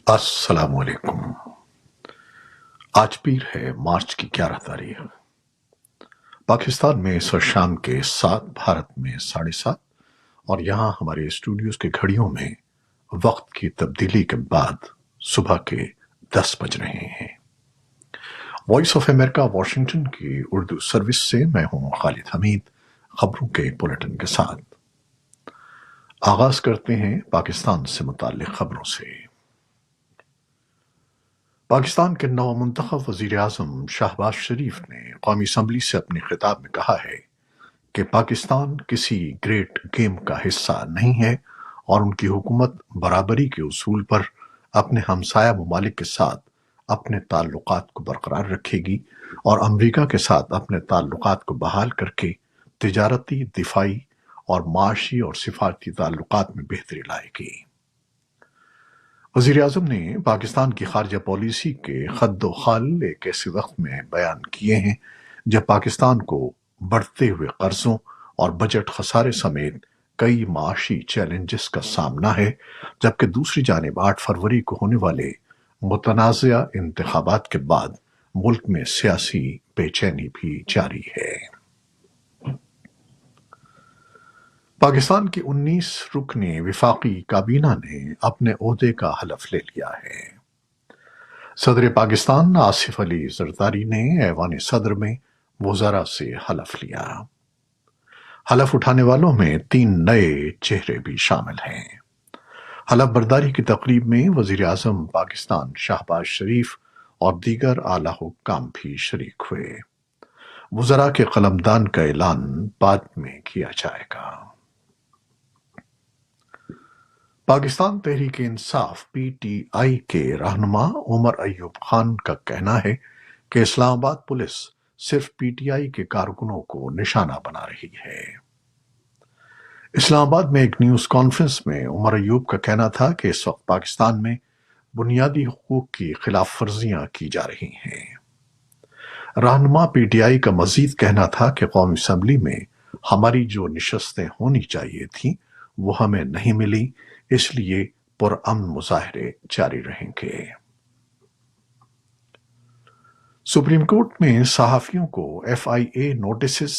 السلام علیکم۔ آج پیر ہے مارچ کی 11 تاریخ۔ پاکستان میں اس وقت شام کے 7، بھارت میں 7:30، اور یہاں ہمارے اسٹوڈیوز کی گھڑیوں میں وقت کی تبدیلی کے بعد صبح کے 10 بج رہے ہیں۔ وائس آف امریکہ واشنگٹن کی اردو سروس سے میں ہوں خالد حمید، خبروں کے بلیٹن کے ساتھ۔ آغاز کرتے ہیں پاکستان سے متعلق خبروں سے۔ پاکستان کے نو منتخب وزیر اعظم شہباز شریف نے قومی اسمبلی سے اپنے خطاب میں کہا ہے کہ پاکستان کسی گریٹ گیم کا حصہ نہیں ہے اور ان کی حکومت برابری کے اصول پر اپنے ہمسایہ ممالک کے ساتھ اپنے تعلقات کو برقرار رکھے گی اور امریکہ کے ساتھ اپنے تعلقات کو بحال کر کے تجارتی، دفاعی اور معاشی اور سفارتی تعلقات میں بہتری لائے گی۔ وزیر اعظم نے پاکستان کی خارجہ پالیسی کے خد و خال ایک ایسے وقت میں بیان کیے ہیں جب پاکستان کو بڑھتے ہوئے قرضوں اور بجٹ خسارے سمیت کئی معاشی چیلنجز کا سامنا ہے، جبکہ دوسری جانب 8 فروری کو ہونے والے متنازعہ انتخابات کے بعد ملک میں سیاسی بے چینی بھی جاری ہے۔ پاکستان کی 19 رکنی وفاقی کابینہ نے اپنے عہدے کا حلف لے لیا ہے۔ صدر پاکستان آصف علی زرداری نے ایوان صدر میں وزراء سے حلف لیا۔ حلف اٹھانے والوں میں 3 نئے چہرے بھی شامل ہیں۔ حلف برداری کی تقریب میں وزیر اعظم پاکستان شہباز شریف اور دیگر اعلیٰ حکام بھی شریک ہوئے۔ وزراء کے قلمدان کا اعلان بعد میں کیا جائے گا۔ Pakistan Tehreek Insaf P T I کے رہنما عمر ایوب خان کا کہنا ہے کہ اسلام آباد پولیس صرف پی ٹی آئی کے کارکنوں کو نشانہ بنا رہی ہے۔ اسلام آباد میں ایک نیوز کانفرنس میں عمر ایوب کا کہنا تھا کہ اس وقت پاکستان میں بنیادی حقوق کی خلاف ورزیاں کی جا رہی ہیں۔ رہنما پی ٹی آئی کا مزید کہنا تھا کہ قومی اسمبلی میں ہماری جو نشستیں ہونی چاہیے تھیں وہ ہمیں نہیں ملی، اس لیے پرامن مظاہرے جاری رہیں گے۔ سپریم کورٹ میں صحافیوں کو ایف آئی اے نوٹسز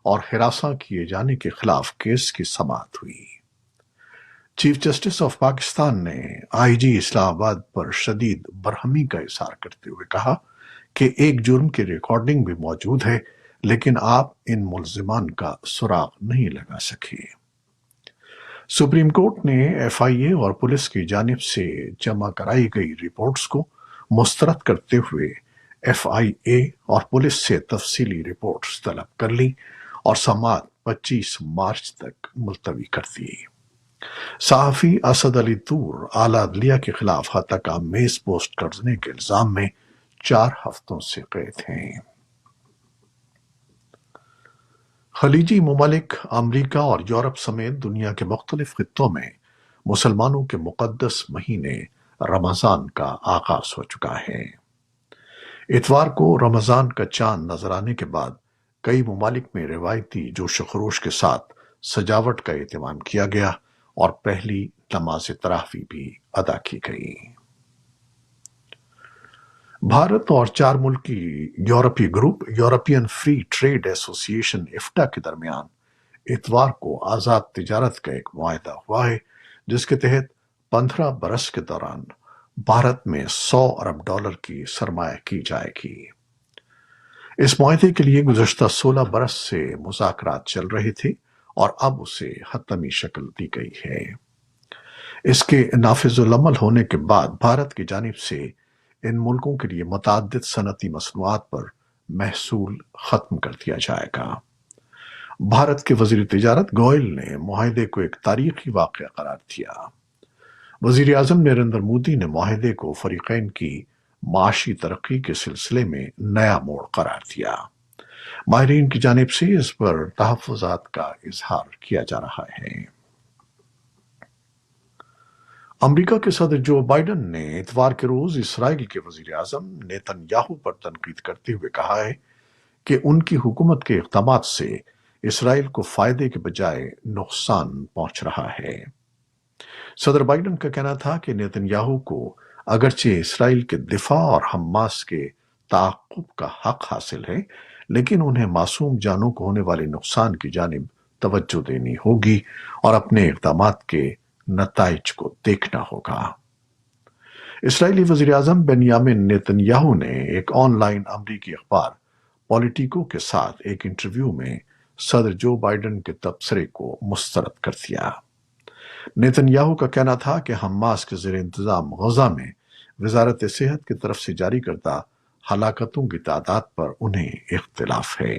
اور ہراساں کیے جانے کے خلاف کیس کی سماعت ہوئی۔ چیف جسٹس آف پاکستان نے آئی جی اسلام آباد پر شدید برہمی کا اظہار کرتے ہوئے کہا کہ ایک جرم کی ریکارڈنگ بھی موجود ہے لیکن آپ ان ملزمان کا سراغ نہیں لگا سکے۔ سپریم کورٹ نے ایف آئی اے اور پولیس کی جانب سے جمع کرائی گئی رپورٹس کو مسترد کرتے ہوئے ایف آئی اے اور پولیس سے تفصیلی رپورٹس طلب کر لی اور سماعت 25 مارچ تک ملتوی کر دی۔ صحافی اسد علی طور اعلیٰ عدلیہ کے خلاف ہتک آمیز پوسٹ کرنے کے الزام میں 4 ہفتوں سے قید ہیں۔ خلیجی ممالک، امریکہ اور یورپ سمیت دنیا کے مختلف خطوں میں مسلمانوں کے مقدس مہینے رمضان کا آغاز ہو چکا ہے۔ اتوار کو رمضان کا چاند نظر آنے کے بعد کئی ممالک میں روایتی جوش و خروش کے ساتھ سجاوٹ کا اہتمام کیا گیا اور پہلی نماز تراویح بھی ادا کی گئی۔ بھارت اور 4 ملکی یورپی گروپ یورپین فری ٹریڈ ایسوسی ایشن ایفٹا کے درمیان اتوار کو آزاد تجارت کا ایک معاہدہ ہوا ہے جس کے تحت 15 برس کے دوران بھارت میں $100 ارب کی سرمایہ کی جائے گی۔ اس معاہدے کے لیے گزشتہ 16 برس سے مذاکرات چل رہے تھے اور اب اسے حتمی شکل دی گئی ہے۔ اس کے نافذ العمل ہونے کے بعد بھارت کی جانب سے ان ملکوں کے لیے متعدد صنعتی مصنوعات پر محصول ختم کر دیا جائے گا۔ بھارت کے وزیر تجارت گوئل نے معاہدے کو ایک تاریخی واقعہ قرار دیا۔ وزیر اعظم نریندر مودی نے معاہدے کو فریقین کی معاشی ترقی کے سلسلے میں نیا موڑ قرار دیا۔ ماہرین کی جانب سے اس پر تحفظات کا اظہار کیا جا رہا ہے۔ امریکہ کے صدر جو بائیڈن نے اتوار کے روز اسرائیل کے وزیر اعظم نیتن یاہو پر تنقید کرتے ہوئے کہا ہے کہ ان کی حکومت کے اقدامات سے اسرائیل کو فائدے کے بجائے نقصان پہنچ رہا ہے۔ صدر بائیڈن کا کہنا تھا کہ نیتن یاہو کو اگرچہ اسرائیل کے دفاع اور حماس کے تعاقب کا حق حاصل ہے، لیکن انہیں معصوم جانوں کو ہونے والے نقصان کی جانب توجہ دینی ہوگی اور اپنے اقدامات کے نتائج کو دیکھنا ہوگا۔ اسرائیلی وزیراعظم بنیامن نیتن یاہو نے ایک آن لائن امریکی اخبار پولیٹیکو کے ساتھ ایک انٹرویو میں صدر جو بائیڈن کے تبصرے کو مسترد کر دیا۔ نیتن یاہو کا کہنا تھا کہ حماس کے زیر انتظام غزہ میں وزارت صحت کی طرف سے جاری کردہ ہلاکتوں کی تعداد پر انہیں اختلاف ہے۔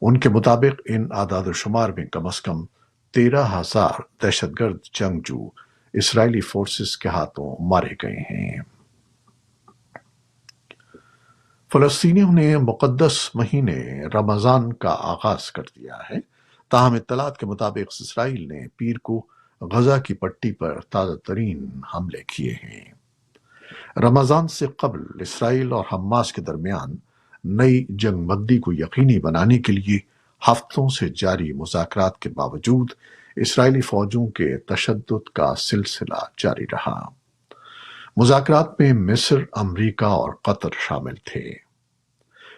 ان کے مطابق ان اعداد و شمار میں کم از کم 13,000 دہشت گرد جنگجو اسرائیلی فورسز کے ہاتھوں مارے گئے ہیں۔ فلسطینیوں نے مقدس مہینے رمضان کا آغاز کر دیا ہے، تاہم اطلاعات کے مطابق اسرائیل نے پیر کو غزہ کی پٹی پر تازہ ترین حملے کیے ہیں۔ رمضان سے قبل اسرائیل اور حماس کے درمیان نئی جنگ بندی کو یقینی بنانے کے لیے ہفتوں سے جاری مذاکرات کے باوجود اسرائیلی فوجوں کے تشدد کا سلسلہ جاری رہا۔ مذاکرات میں مصر، امریکہ اور قطر شامل تھے۔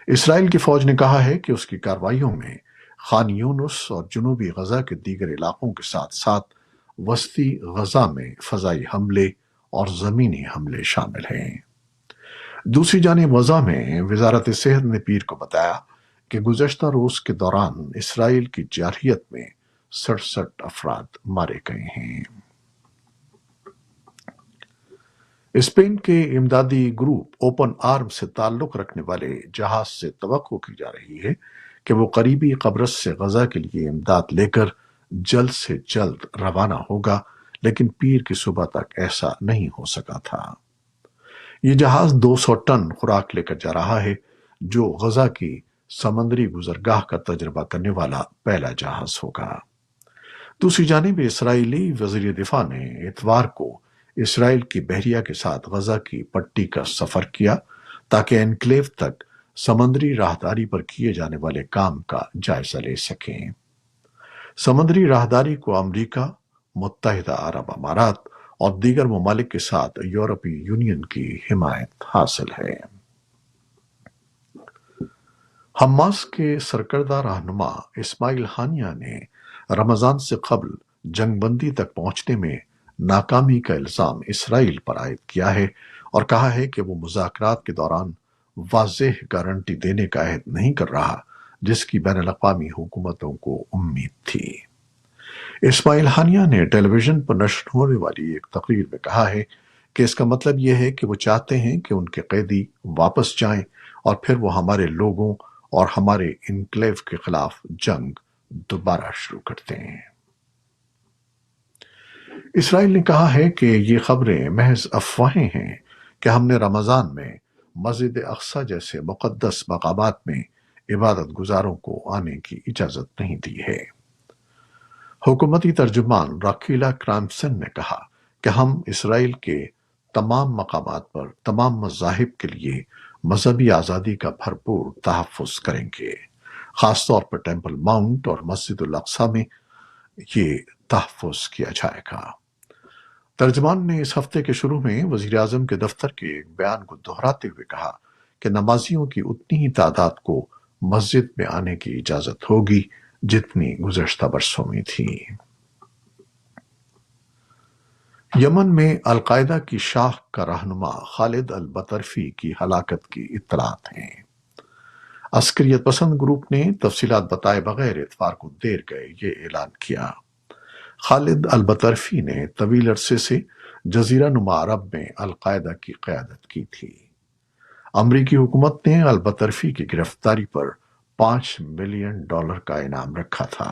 اسرائیل کی فوج نے کہا ہے کہ اس کی کارروائیوں میں خان یونس اور جنوبی غزہ کے دیگر علاقوں کے ساتھ ساتھ وسطی غزہ میں فضائی حملے اور زمینی حملے شامل ہیں۔ دوسری جانب غزہ میں وزارت صحت نے پیر کو بتایا کہ گزشتہ روز کے دوران اسرائیل کی جارحیت میں 67 افراد مارے گئے ہیں۔ اسپین کے امدادی گروپ اوپن آرم سے تعلق رکھنے والے جہاز سے توقع کی جا رہی ہے کہ وہ قریبی قبرص سے غزہ کے لیے امداد لے کر جلد سے جلد روانہ ہوگا، لیکن پیر کی صبح تک ایسا نہیں ہو سکا تھا۔ یہ جہاز 200 ٹن خوراک لے کر جا رہا ہے، جو غزہ کی سمندری گزرگاہ کا تجربہ کرنے والا پہلا جہاز ہوگا۔ دوسری جانب اسرائیلی وزیر دفاع نے اتوار کو اسرائیل کی بحریہ کے ساتھ غزہ کی پٹی کا سفر کیا تاکہ انکلیو تک سمندری راہداری پر کیے جانے والے کام کا جائزہ لے سکیں۔ سمندری راہداری کو امریکہ، متحدہ عرب امارات اور دیگر ممالک کے ساتھ یورپی یونین کی حمایت حاصل ہے۔ حماس کے سرکردہ رہنما اسماعیل ہانیہ نے رمضان سے قبل جنگ بندی تک پہنچنے میں ناکامی کا الزام اسرائیل پر عائد کیا ہے اور کہا ہے کہ وہ مذاکرات کے دوران واضح گارنٹی دینے کا عہد نہیں کر رہا جس کی بین الاقوامی حکومتوں کو امید تھی۔ اسماعیل ہانیہ نے ٹیلی ویژن پر نشر ہونے والی ایک تقریر میں کہا ہے کہ اس کا مطلب یہ ہے کہ وہ چاہتے ہیں کہ ان کے قیدی واپس جائیں اور پھر وہ ہمارے لوگوں اور ہمارے انکلیو کے خلاف جنگ دوبارہ شروع کرتے ہیں۔ اسرائیل نے کہا ہے کہ یہ خبریں محض افواہیں ہیں کہ ہم نے رمضان میں مسجد اقصی جیسے مقدس مقامات میں عبادت گزاروں کو آنے کی اجازت نہیں دی ہے۔ حکومتی ترجمان راکیلا کرامسن نے کہا کہ ہم اسرائیل کے تمام مقامات پر تمام مذاہب کے لیے مذہبی آزادی کا بھرپور تحفظ کریں گے، خاص طور پر ٹیمپل ماؤنٹ اور مسجد الاقصی میں یہ تحفظ کیا جائے گا۔ ترجمان نے اس ہفتے کے شروع میں وزیر اعظم کے دفتر کے ایک بیان کو دہراتے ہوئے کہا کہ نمازیوں کی اتنی ہی تعداد کو مسجد میں آنے کی اجازت ہوگی جتنی گزشتہ برسوں میں تھی۔ یمن میں القاعدہ کی شاخ کا رہنما خالد البطرفی کی ہلاکت کی اطلاعات ہیں۔ عسکریت پسند گروپ نے تفصیلات بتائے بغیر اتوار کو دیر گئے یہ اعلان کیا۔ خالد البطرفی نے طویل عرصے سے جزیرہ نما عرب میں القاعدہ کی قیادت کی تھی۔ امریکی حکومت نے البطرفی کی گرفتاری پر $5 ملین کا انعام رکھا تھا۔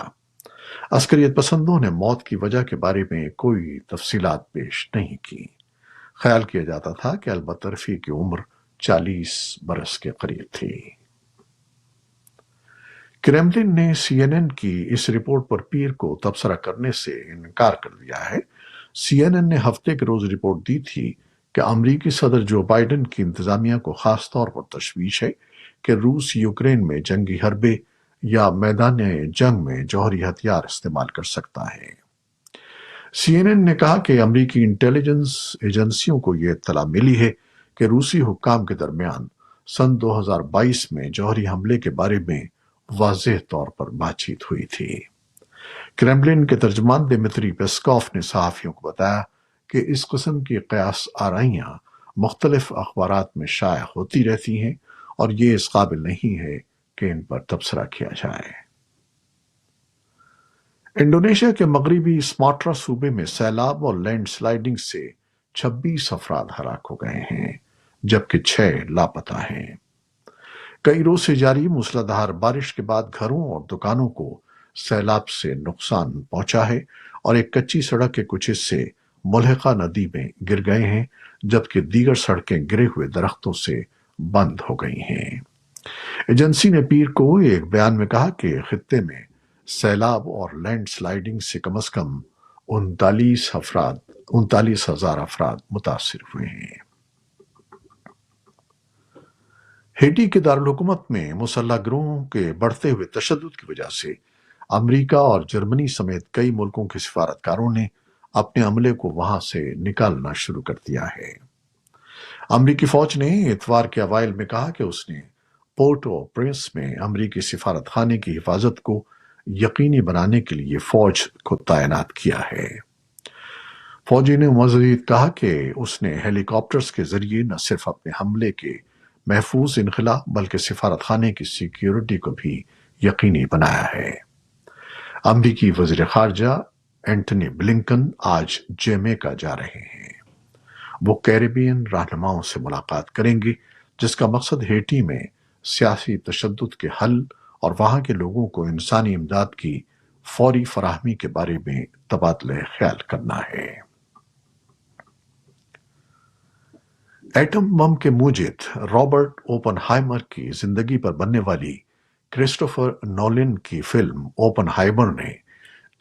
عسکریت پسندوں نے موت کی وجہ کے بارے میں کوئی تفصیلات پیش نہیں کی۔ خیال کیا جاتا تھا کہ البطرفی کی عمر 40 برس کے قریب تھی۔ کریملن نے سی این این کی اس رپورٹ پر پیر کو تبصرہ کرنے سے انکار کر دیا ہے۔ سی این این نے ہفتے کے روز رپورٹ دی تھی کہ امریکی صدر جو بائیڈن کی انتظامیہ کو خاص طور پر تشویش ہے کہ روس یوکرین میں جنگی حربے یا میدان جنگ میں جوہری ہتھیار استعمال کر سکتا ہے۔ CNN نے کہا کہ امریکی انٹیلیجنس ایجنسیوں کو یہ اطلاع ملی ہے کہ روسی حکام کے درمیان سن 2022 میں جوہری حملے کے بارے میں واضح طور پر بات چیت ہوئی تھی۔ کرملن کے ترجمان دمتری پیسکوف نے صحافیوں کو بتایا کہ اس قسم کی قیاس آرائیاں مختلف اخبارات میں شائع ہوتی رہتی ہیں اور یہ اس قابل نہیں ہے کہ ان پر تبصرہ کیا جائے۔ انڈونیشیا کے مغربی سماٹرا صوبے میں سیلاب اور لینڈ سلائیڈنگ سے 26 افراد ہلاک ہو گئے ہیں جبکہ 6 لاپتہ ہیں۔ کئی روز سے جاری موسلادھار بارش کے بعد گھروں اور دکانوں کو سیلاب سے نقصان پہنچا ہے اور ایک کچی سڑک کے کچھ حصے ملحقہ ندی میں گر گئے ہیں جبکہ دیگر سڑکیں گرے ہوئے درختوں سے بند ہو گئی ہیں۔ ایجنسی نے پیر کو ایک بیان میں کہا کہ خطے میں سیلاب اور لینڈ سلائیڈنگ سے کم از کم 39,000 افراد متاثر ہوئے ہیں۔ ہیٹی کے دارالحکومت میں مسلح گروہوں کے بڑھتے ہوئے تشدد کی وجہ سے امریکہ اور جرمنی سمیت کئی ملکوں کے سفارتکاروں نے اپنے عملے کو وہاں سے نکالنا شروع کر دیا ہے۔ امریکی فوج نے اتوار کے اوائل میں کہا کہ اس نے پورٹ او پرنس میں امریکی سفارت خانے کی حفاظت کو یقینی بنانے کے لیے فوج کو تعینات کیا ہے۔ فوجی نے مزید کہا کہ اس نے ہیلی کاپٹرز کے ذریعے نہ صرف اپنے حملے کے محفوظ انخلا بلکہ سفارت خانے کی سیکیورٹی کو بھی یقینی بنایا ہے۔ امریکی وزیر خارجہ اینٹنی بلنکن آج جمیکا جا رہے ہیں۔ وہ کیریبین رہنماؤں سے ملاقات کریں گے جس کا مقصد ہیٹی میں سیاسی تشدد کے حل اور وہاں کے لوگوں کو انسانی امداد کی فوری فراہمی کے بارے میں تبادلہ خیال کرنا ہے۔ ایٹم بم کے موجد رابرٹ اوپن ہائمر کی زندگی پر بننے والی کرسٹوفر نولن کی فلم اوپن ہائمر نے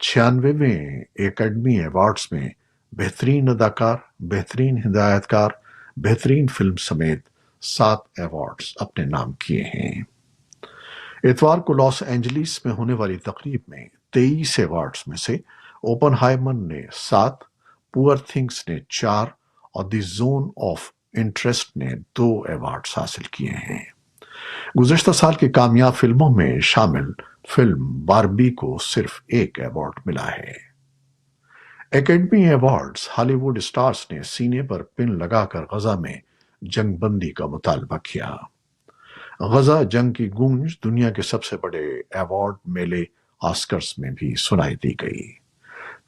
96ویں ایکڈمی ایوارڈز میں بہترین اداکار، بہترین ہدایت کار، بہترین فلم سمیت 7 ایوارڈز اپنے نام کیے ہیں۔ اتوار کو لاس اینجلیس میں ہونے والی تقریب میں 23 ایوارڈز میں سے اوپن ہائمر نے 7، پور تھنگس نے 4 اور دی زون آف انٹرسٹ نے 2 ایوارڈز حاصل کیے ہیں۔ گزشتہ سال کی کامیاب فلموں میں شامل فلم باربی کو صرف 1 ایوارڈ ملا ہے۔ ایکڈمی ایوارڈز ہالی ووڈ اسٹارز نے سینے پر پن لگا کر غزہ میں جنگ بندی کا مطالبہ کیا۔ غزہ جنگ کی گونج دنیا کے سب سے بڑے ایوارڈ میلے آسکرز میں بھی سنائی دی گئی۔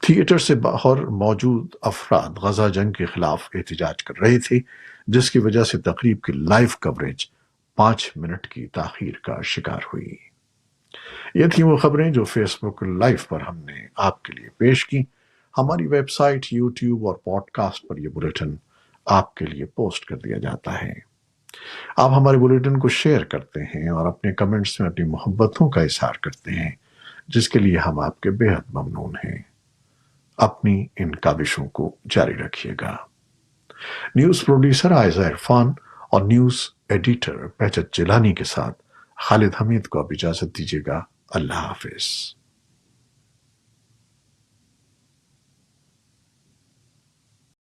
تھیٹر سے باہر موجود افراد غزہ جنگ کے خلاف احتجاج کر رہے تھے جس کی وجہ سے تقریب کی لائیو کوریج 5 منٹ کی تاخیر کا شکار ہوئی۔ یہ تھیں وہ خبریں جو فیس بک لائیو پر ہم نے آپ کے لیے پیش کی۔ ہماری ویب سائٹ، یوٹیوب اور پوڈ کاسٹ پر یہ بلیٹن آپ کے لیے پوسٹ کر دیا جاتا ہے۔ آپ ہمارے بلیٹن کو شیئر کرتے ہیں اور اپنے کمنٹس میں اپنی محبتوں کا اظہار کرتے ہیں جس کے لیے ہم آپ کے بے حد ممنون ہیں۔ اپنی ان کاوشوں کو جاری رکھیے گا۔ نیوز پروڈیوسر عائزہ عرفان اور نیوز ایڈیٹر بہجت جیلانی کے ساتھ خالد حمید کو اب اجازت دیجیے گا۔ اللہ حافظ۔